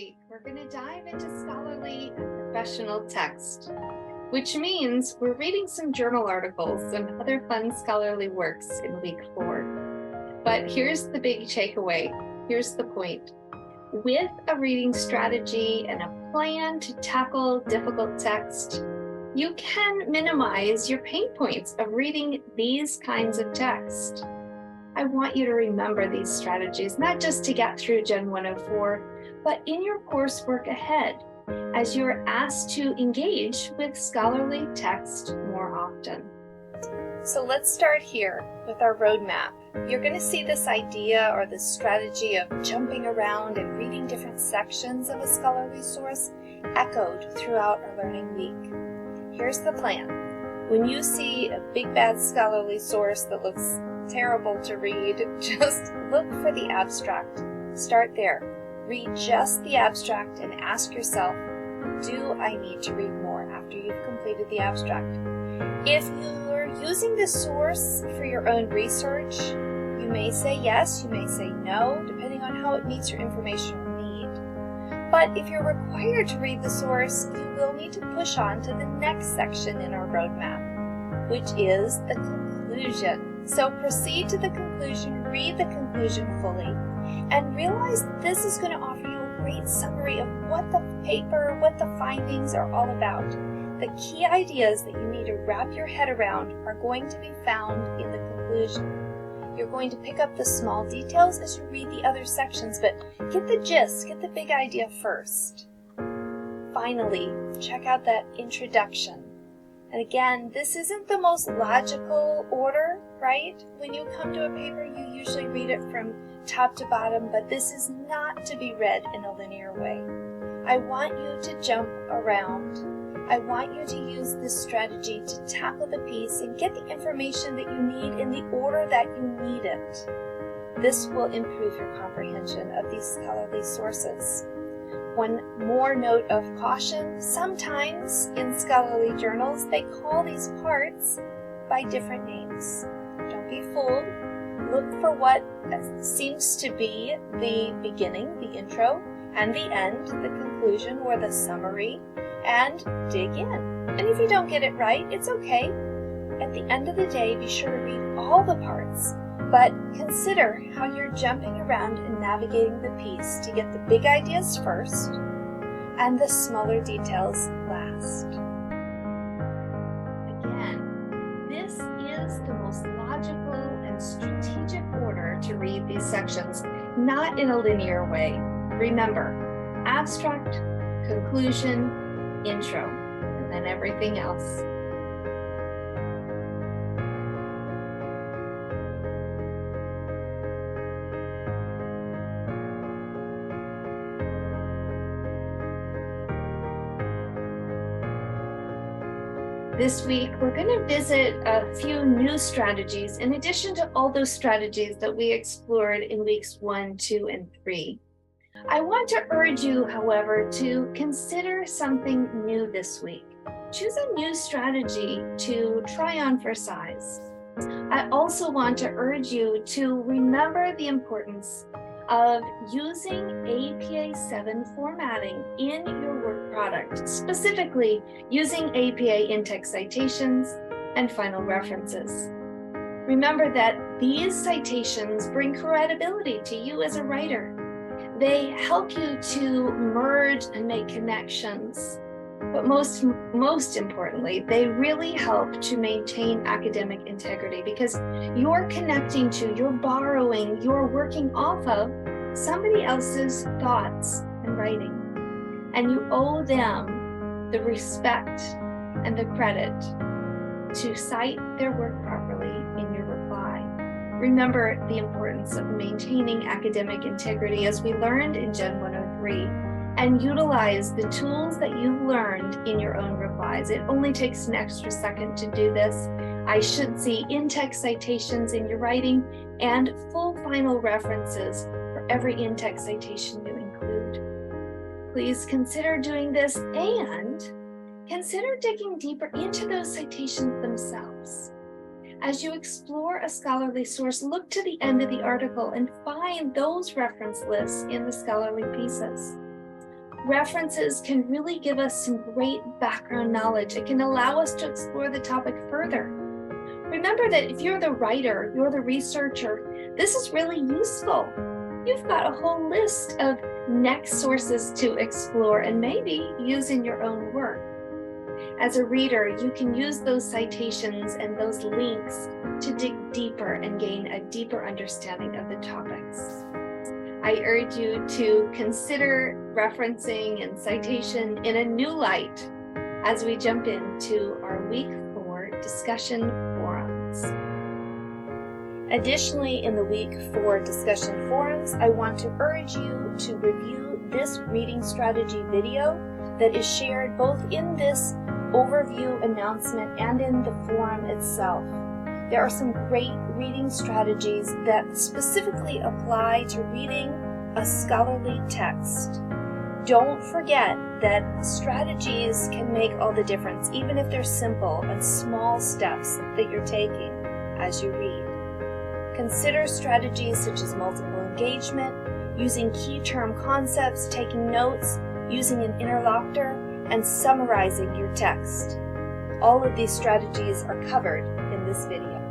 week, we're going to dive into scholarly and professional text, which means we're reading some journal articles and other fun scholarly works in week 4. But here's the big takeaway. Here's the point. With a reading strategy and a plan to tackle difficult text, you can minimize your pain points of reading these kinds of text. I want you to remember these strategies, not just to get through GEN104, but in your coursework ahead, as you're asked to engage with scholarly text more often. So let's start here with our roadmap. You're going to see this idea or this strategy of jumping around and reading different sections of a scholarly source echoed throughout our learning week. Here's the plan. When you see a big bad scholarly source that looks terrible to read, just look for the abstract. Start there. Read just the abstract and ask yourself, do I need to read more after you've completed the abstract? If you're using this source for your own research, you may say yes, you may say no, depending on how it meets your informational need. But if you're required to read the source, you will need to push on to the next section in our roadmap, which is the conclusion. So proceed to the conclusion, read the conclusion fully, and realize this is going to offer you a great summary of what the paper, what the findings are all about. The key ideas that you need to wrap your head around are going to be found in the conclusion. You're going to pick up the small details as you read the other sections, but get the gist, get the big idea first. Finally, check out that introduction. And again, this isn't the most logical order, right? When you come to a paper, you usually read it from top to bottom, but this is not to be read in a linear way. I want you to jump around. I want you to use this strategy to tackle the piece and get the information that you need in the order that you need it. This will improve your comprehension of these scholarly sources. One more note of caution, sometimes in scholarly journals, they call these parts by different names. Don't be fooled. Look for what seems to be the beginning, the intro, and the end, the conclusion or the summary, and dig in. And if you don't get it right, it's okay. At the end of the day, be sure to read all the parts, but consider how you're jumping around and navigating the piece to get the big ideas first and the smaller details last. Again, this is the most logical and strategic order to read these sections, not in a linear way. Remember, abstract, conclusion, intro, and then everything else. This week, we're going to visit a few new strategies in addition to all those strategies that we explored in weeks 1, 2, and 3. I want to urge you, however, to consider something new this week. Choose a new strategy to try on for size. I also want to urge you to remember the importance of using APA 7 formatting in your work product, specifically using APA in-text citations and final references. Remember that these citations bring credibility to you as a writer. They help you to merge and make connections, but most importantly, they really help to maintain academic integrity because you're connecting to, you're borrowing, you're working off of somebody else's thoughts and writing, and you owe them the respect and the credit to cite their work properly in your reply. Remember the importance of maintaining academic integrity as we learned in GEN103, and utilize the tools that you've learned in your own replies. It only takes an extra second to do this. I should see in-text citations in your writing and full final references for every in-text citation you include. Please consider doing this and consider digging deeper into those citations themselves. As you explore a scholarly source, look to the end of the article and find those reference lists in the scholarly pieces. References can really give us some great background knowledge. It can allow us to explore the topic further. Remember that if you're the writer, you're the researcher, this is really useful. You've got a whole list of next sources to explore and maybe use in your own work. As a reader, you can use those citations and those links to dig deeper and gain a deeper understanding of the topics. I urge you to consider referencing and citation in a new light as we jump into our Week 4 discussion forums. Additionally, in the Week 4 discussion forums, I want to urge you to review this reading strategy video that is shared both in this overview announcement and in the forum itself. There are some great reading strategies that specifically apply to reading a scholarly text. Don't forget that strategies can make all the difference, even if they're simple and small steps that you're taking as you read. Consider strategies such as multiple engagement, using key term concepts, taking notes, using an interlocutor, and summarizing your text. All of these strategies are covered in this video.